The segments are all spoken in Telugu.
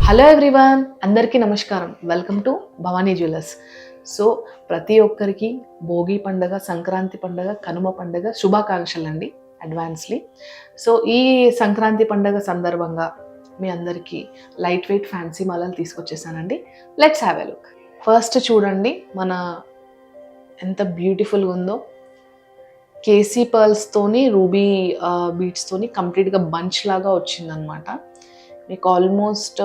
హలో ఎవ్రీవన్, అందరికీ నమస్కారం. Welcome to Bhavani jewellers. So ప్రతి ఒక్కరికి భోగి పండుగ, సంక్రాంతి పండుగ, కనుమ పండుగ శుభాకాంక్షలు అండి అడ్వాన్స్లీ. సో ఈ సంక్రాంతి పండుగ సందర్భంగా మీ అందరికీ లైట్ వెయిట్ ఫ్యాన్సీ మాలలు తీసుకొచ్చేసానండి. Let's have a look. First చూడండి మన ఎంత బ్యూటిఫుల్గా ఉందో. కేసీ పర్ల్స్తోని రూబీ బీడ్స్తోని కంప్లీట్గా బంచ్ లాగా వచ్చిందనమాట. మీకు ఆల్మోస్ట్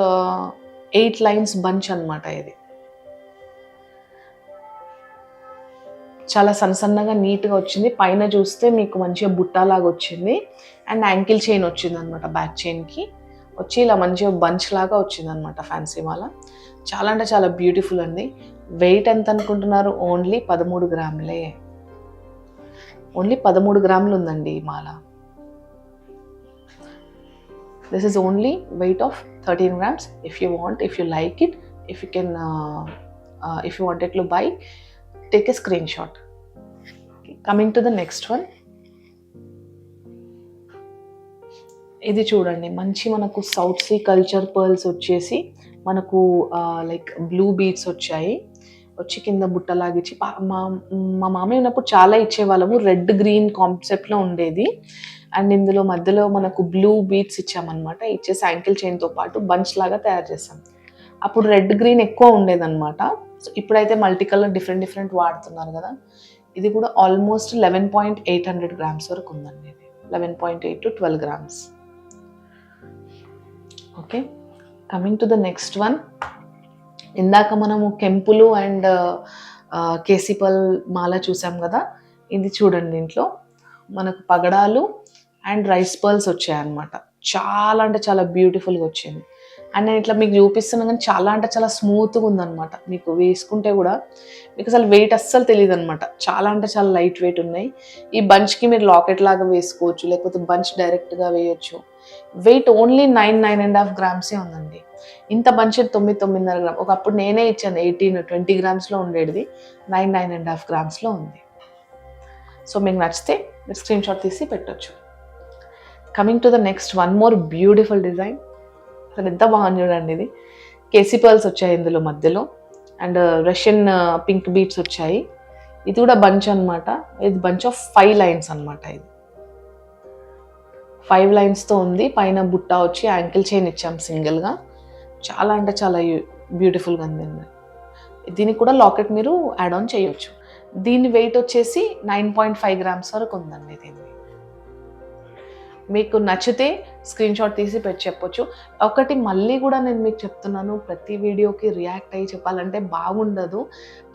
8 లైన్స్ బంచ్ అనమాట. ఇది చాలా సన్నగా నీట్గా వచ్చింది. పైన చూస్తే మీకు మంచిగా బుట్టాలాగా వచ్చింది అండ్ యాంకిల్ చైన్ వచ్చింది అనమాట. బ్యాక్ చైన్కి వచ్చి ఇలా మంచిగా బంచ్ లాగా వచ్చింది అనమాట ఫ్యాన్సీ మాల. చాలా అంటే చాలా బ్యూటిఫుల్ అండి. వెయిట్ ఎంత అనుకుంటున్నారు? ఓన్లీ 13 గ్రాములే. ఓన్లీ 13 గ్రాములు ఉందండి ఈ మాల. This is only weight of 13 grams. If you like it, if you wanted to buy, take a screenshot. Okay. Coming to the next one. ఇది చూడండి, మంచి మనకు సౌత్ సీ కల్చర్ పర్ల్స్ వచ్చేసి మనకు లైక్ బ్లూ బీడ్స్ వచ్చాయి. వచ్చి కింద బుట్టలాగిచ్చి మా మామయ్య ఉన్నప్పుడు చాలా ఇచ్చేవాళ్ళము. రెడ్ గ్రీన్ కాన్సెప్ట్లో ఉండేది. అండ్ ఇందులో మధ్యలో మనకు బ్లూ బీడ్స్ ఇచ్చామన్నమాట. ఇచ్చేసి యాంకిల్ చైన్తో పాటు బంచ్ లాగా తయారు చేసాం. అప్పుడు రెడ్ గ్రీన్ ఎక్కువ ఉండేదన్నమాట. సో ఇప్పుడైతే మల్టీ కలర్ డిఫరెంట్ వాడుతున్నారు కదా. ఇది కూడా ఆల్మోస్ట్ 11.800 గ్రామ్స్ వరకు ఉందండి. ఇది 11.8 to 12 grams. Okay, coming to the next one. ఇందాక మనము కెంపులు అండ్ కేసీపల్ మాల చూసాం కదా. ఇది చూడండి, దీంట్లో మనకు పగడాలు అండ్ రైస్ పర్ల్స్ వచ్చాయన్నమాట. చాలా అంటే చాలా బ్యూటిఫుల్గా వచ్చింది. అండ్ నేను ఇట్లా మీకు చూపిస్తున్నాను కానీ చాలా అంటే చాలా స్మూత్గా ఉందన్నమాట. మీకు వేసుకుంటే కూడా మీకు అసలు వెయిట్ అస్సలు తెలియదు అనమాట. చాలా అంటే చాలా లైట్ వెయిట్ ఉన్నాయి. ఈ బంచ్కి మీరు లాకెట్ లాగా వేసుకోవచ్చు, లేకపోతే బంచ్ డైరెక్ట్గా వేయొచ్చు. వెయిట్ ఓన్లీ 9.5 గ్రామ్సే ఉందండి. ఇంత బంచ్ 9.5 గ్రామ్. ఒకప్పుడు నేనే ఇచ్చాను 18-20 గ్రామ్స్లో ఉండేది. 9.5 గ్రామ్స్లో ఉంది. సో మీకు నచ్చితే మీరు స్క్రీన్ షాట్ తీసి పెట్టొచ్చు. Coming to the next, one more beautiful design. అసలు ఎంత బాగుంది చూడండి. ఇది కేసీ పర్ల్స్ వచ్చాయి ఇందులో మధ్యలో. అండ్ రష్యన్ పింక్ బీట్స్ వచ్చాయి. ఇది కూడా బంచ్ అనమాట. ఇది బంచ్ ఆఫ్ 5 లైన్స్ అనమాట. ఇది 5 లైన్స్తో ఉంది. పైన బుట్ట వచ్చి యాంకిల్ చైన్ ఇచ్చాం సింగిల్గా. చాలా అంటే చాలా బ్యూటిఫుల్గా ఉంది. దీనికి కూడా లాకెట్ మీరు యాడ్ ఆన్ చేయొచ్చు. దీని వెయిట్ వచ్చేసి 9.5 గ్రామ్స్ వరకు ఉందండి. దీన్ని మీకు నచ్చితే స్క్రీన్ షాట్ తీసి పెట్టి చెప్పొచ్చు. ఒకటి మళ్ళీ కూడా నేను మీకు చెప్తున్నాను, ప్రతి వీడియోకి రియాక్ట్ అయ్యి చెప్పాలంటే బాగుండదు.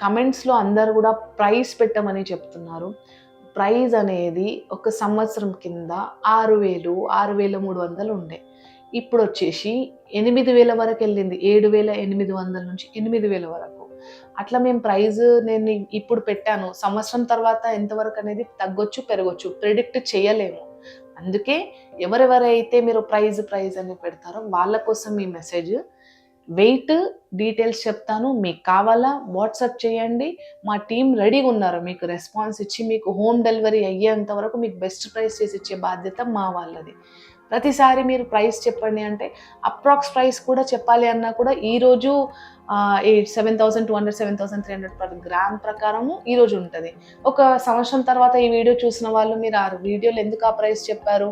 కమెంట్స్లో అందరు కూడా ప్రైస్ పెట్టమని చెప్తున్నారు. ప్రైస్ అనేది ఒక సంవత్సరం కింద 6,000, 6,300 ఉండే. ఇప్పుడు వచ్చేసి 8,000 వరకు వెళ్ళింది. 7,800 నుంచి 8,000 వరకు. అట్లా మేము ప్రైజ్ నేను ఇప్పుడు పెట్టాను. సంవత్సరం తర్వాత ఎంతవరకు అనేది తగ్గొచ్చు, పెరగొచ్చు, ప్రిడిక్ట్ చేయలేము. అందుకే ఎవరెవరైతే మీరు ప్రైజ్ అని పెడతారో వాళ్ళ కోసం ఈ మెసేజ్. వెయిట్ డీటెయిల్స్ చెప్తాను, మీకు కావాలా వాట్సాప్ చేయండి. మా టీం రెడీగా ఉన్నారు మీకు రెస్పాన్స్ ఇచ్చి మీకు హోమ్ డెలివరీ అయ్యేంత వరకు మీకు బెస్ట్ ప్రైస్ చేసి ఇచ్చే బాధ్యత మా వాళ్ళది. ప్రతిసారి మీరు ప్రైస్ చెప్పండి అంటే అప్రాక్స్ ప్రైస్ కూడా చెప్పాలి అన్నా కూడా ఈరోజు 7,200, 7,300 పర్ గ్రామ్ ప్రకారము ఈరోజు ఉంటుంది. ఒక సంవత్సరం తర్వాత ఈ వీడియో చూసిన వాళ్ళు మీరు ఆ వీడియోలో ఎందుకు ఆ ప్రైస్ చెప్పారు,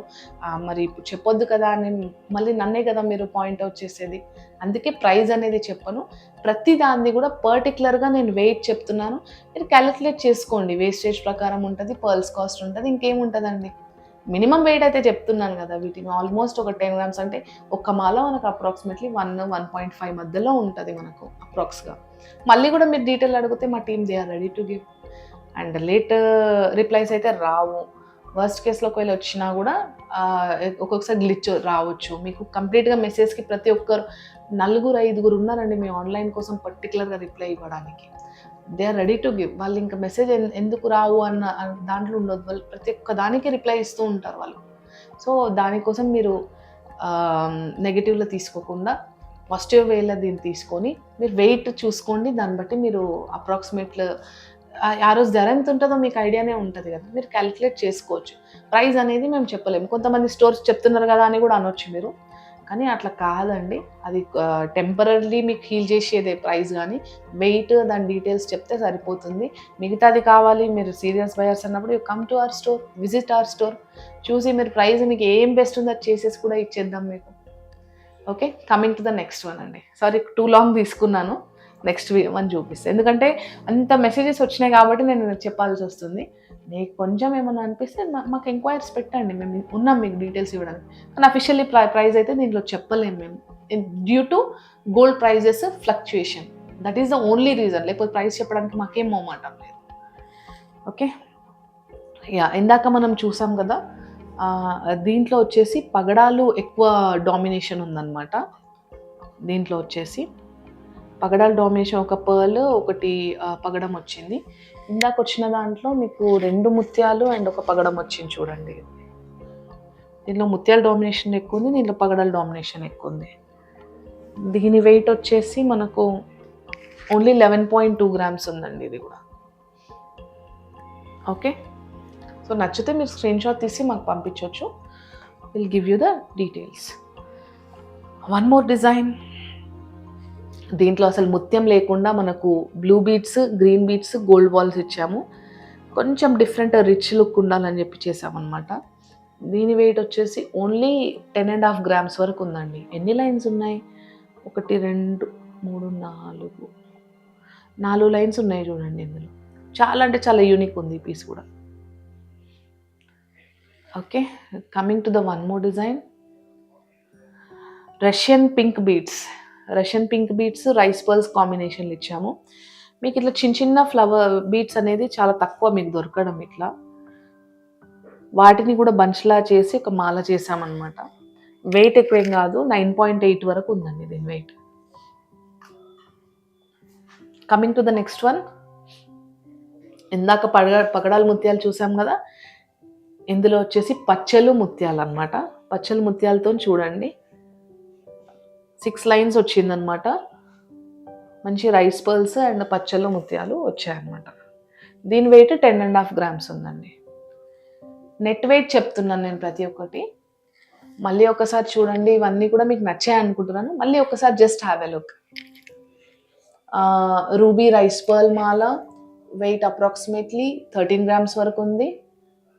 మరి ఇప్పుడు చెప్పొద్దు కదా అని మళ్ళీ నన్నే కదా మీరు పాయింట్అవుట్ చేసేది. అందుకే ప్రైస్ అనేది చెప్పను. ప్రతి దాన్ని కూడా పర్టికులర్గా నేను వెయిట్ చెప్తున్నాను. మీరు క్యాలిక్యులేట్ చేసుకోండి. వేస్టేజ్ ప్రకారం ఉంటుంది, పర్ల్స్ కాస్ట్ ఉంటుంది, ఇంకేముంటుందండి. మినిమం వెయిట్ అయితే చెప్తున్నాను కదా. వీటిని ఆల్మోస్ట్ ఒక 10 గ్రామ్స్ అంటే ఒక్క మాల మనకు అప్రాక్సిమేట్లీ 1-1.5 మధ్యలో ఉంటుంది మనకు అప్రాక్స్గా. మళ్ళీ కూడా మీరు డీటెయిల్ అడిగితే మా team they are ready to give. And late replies అయితే రావు. వర్స్ట్ కేసులో ఒకవేళ వచ్చినా కూడా ఒక్కొక్కసారి గ్లిచ్ రావచ్చు. మీకు కంప్లీట్గా మెసేజ్కి ప్రతి ఒక్కరు 4-5 ఉన్నారండి మీ ఆన్లైన్ కోసం పర్టికులర్గా రిప్లై ఇవ్వడానికి. They are ready to give. వాళ్ళు ఇంకా మెసేజ్ ఎందుకు రావు అన్న దాంట్లో ఉండదు. వాళ్ళు ప్రతి ఒక్క దానికి రిప్లై ఇస్తూ ఉంటారు వాళ్ళు. సో దానికోసం మీరు నెగిటివ్లో తీసుకోకుండా పాజిటివ్ వేలో దీన్ని తీసుకొని మీరు వెయిట్ చూసుకోండి. దాన్ని బట్టి మీరు అప్రాక్సిమేట్లు ఆ రోజు ధర ఎంత ఉంటుందో మీకు ఐడియానే ఉంటుంది కదా. మీరు క్యాలిక్యులేట్ చేసుకోవచ్చు. ప్రైస్ అనేది మేము చెప్పలేము. కొంతమంది స్టోర్స్ చెప్తున్నారు కదా అని కూడా అనొచ్చు మీరు. కానీ అట్లా కాదండి, అది టెంపరీ మీకు హీల్ చేసేదే ప్రైస్, కానీ వెయిట్ దాని డీటెయిల్స్ చెప్తే సరిపోతుంది. మిగతాది కావాలి మీరు సీరియస్ బయర్స్ అన్నప్పుడు you come to our store, visit our store, చూసి మీరు ప్రైస్ మీకు ఏం బెస్ట్ ఉందో అది చేసేసి కూడా ఇచ్చేద్దాం మీకు. Okay, coming to the next one అండి. సారీ టూ లాంగ్ తీసుకున్నాను, నెక్స్ట్ వన్ చూపిస్తాను. ఎందుకంటే అంత మెసేజెస్ వచ్చినాయి కాబట్టి నేను చెప్పాల్సి వస్తుంది. మీకు కొంచెం ఏమన్నా అనిపిస్తే మాకు ఎంక్వైరీస్ పెట్టండి, మేము ఉన్నాం మీకు డీటెయిల్స్ ఇవ్వడానికి. కానీ అఫీషియల్లీ ప్రైస్ అయితే దీంట్లో చెప్పలేము మేము, due to gold prices fluctuation. That is the only reason, లేకపోతే ప్రైస్ చెప్పడానికి మాకేం మొహమాటం లేదు. ఓకే, యా, ఇందాక మనం చూసాం కదా, దీంట్లో వచ్చేసి పగడాలు ఎక్కువ డామినేషన్ ఉందన్నమాట. దీంట్లో వచ్చేసి పగడాల డామినేషన్, ఒక పర్ల్ ఒకటి పగడం వచ్చింది. ఇందాక వచ్చిన దాంట్లో మీకు 2 ముత్యాలు అండ్ ఒక పగడం వచ్చింది చూడండి. దీంట్లో ముత్యాల డామినేషన్ ఎక్కువ ఉంది, దీంట్లో పగడాల డామినేషన్ ఎక్కువ ఉంది. దీని వెయిట్ వచ్చేసి మనకు ఓన్లీ 11.2 grams ఉందండి ఇది కూడా. ఓకే, సో నచ్చితే మీరు స్క్రీన్ షాట్ తీసి మాకు పంపించవచ్చు. Will give you the details. One more design. దీంట్లో అసలు ముత్యం లేకుండా మనకు blue beads, green beads, gold balls ఇచ్చాము. కొంచెం డిఫరెంట్ రిచ్ లుక్ ఉండాలని చెప్పి చేసామన్నమాట. దీని వెయిట్ వచ్చేసి ఓన్లీ 10.5 grams వరకు ఉందండి. ఎన్ని లైన్స్ ఉన్నాయి? 1 2 3 4 లైన్స్ ఉన్నాయి చూడండి ఇందులో. చాలా అంటే చాలా యూనిక్ ఉంది ఈ పీస్ కూడా. Okay, coming to the one more design. Russian pink beads rice pearls కాంబినేషన్లు ఇచ్చాము. మీకు ఇట్లా చిన్న చిన్న ఫ్లవర్ బీడ్స్ అనేది చాలా తక్కువ మీకు దొరకడం. ఇట్లా వాటిని కూడా బంచ్లా చేసి ఒక మాల చేసామన్నమాట. వెయిట్ ఎక్కువేం కాదు, 9.8 వరకు ఉందండి దీని weight. Coming to the next one. ఇందాక పగడాల ముత్యాలు చూసాం కదా, ఇందులో వచ్చేసి పచ్చలు ముత్యాలు అన్నమాట. పచ్చలు ముత్యాలతో చూడండి 6 లైన్స్ వచ్చిందనమాట. మంచి రైస్ పర్ల్స్ అండ్ పచ్చలు ముత్యాలు వచ్చాయన్నమాట. దీని వెయిట్ 10.5 grams ఉందండి. నెట్ వెయిట్ చెప్తున్నాను నేను ప్రతి ఒక్కటి. మళ్ళీ ఒకసారి చూడండి, ఇవన్నీ కూడా మీకు నచ్చాయి అనుకుంటున్నాను. మళ్ళీ ఒకసారి just have a look. Ruby rice pearl మాల వెయిట్ అప్రాక్సిమేట్లీ 13 grams వరకు ఉంది.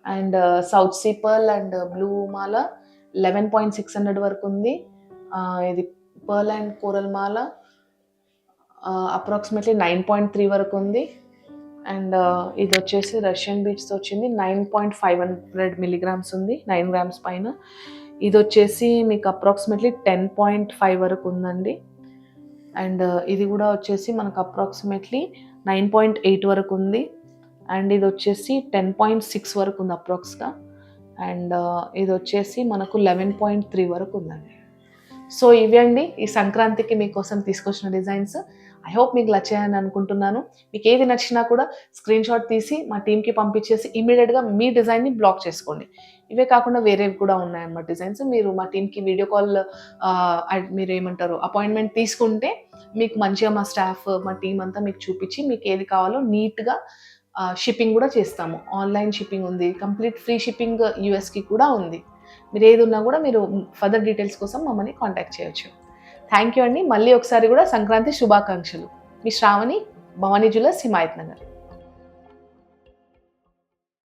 And south sea pearl and blue మాల 11.600 వరకు ఉంది. ఇది పర్ల్ అండ్ కోరల్ మాల అప్రాక్సిమేట్లీ 9.3 వరకు ఉంది. అండ్ ఇది వచ్చేసి రష్యన్ బీడ్స్తో వచ్చింది, 9.500 milligrams ఉంది, 9 grams పైన. ఇది వచ్చేసి మీకు అప్రాక్సిమేట్లీ 10.5 వరకు ఉందండి. అండ్ ఇది కూడా వచ్చేసి మనకు అప్రాక్సిమేట్లీ 9.8 వరకు ఉంది. అండ్ ఇది వచ్చేసి 10.6 వరకు ఉంది అప్రాక్స్గా. అండ్ ఇది వచ్చేసి మనకు 11.3 వరకు ఉందండి. సో ఇవి అండి ఈ సంక్రాంతికి మీకోసం తీసుకొచ్చిన డిజైన్స్. ఐ హోప్ మీకు నచ్చాయని అనుకుంటున్నాను. మీకు ఏది నచ్చినా కూడా స్క్రీన్ షాట్ తీసి మా టీంకి పంపించేసి ఇమీడియట్గా మీ డిజైన్ని బ్లాక్ చేసుకోండి. ఇవే కాకుండా వేరేవి కూడా ఉన్నాయన్నమాట డిజైన్స్. మీరు మా టీంకి వీడియో కాల్ మీరు ఏమంటారు అపాయింట్మెంట్ తీసుకుంటే మీకు మంచిగా మా స్టాఫ్ మా టీం అంతా మీకు చూపించి మీకు ఏది కావాలో నీట్గా షిప్పింగ్ కూడా చేస్తాము. ఆన్లైన్ షిప్పింగ్ ఉంది, కంప్లీట్ ఫ్రీ షిప్పింగ్ యూఎస్కి కూడా ఉంది. మీరు ఏది ఉన్నా కూడా మీరు ఫర్దర్ డీటెయిల్స్ కోసం మమ్మల్ని కాంటాక్ట్ చేయొచ్చు. థ్యాంక్ యూ అండి. మళ్ళీ ఒకసారి కూడా సంక్రాంతి శుభాకాంక్షలు. మీ శ్రావణి, భవానీ జ్యువెలర్స్, హిమాయత్ నగర్.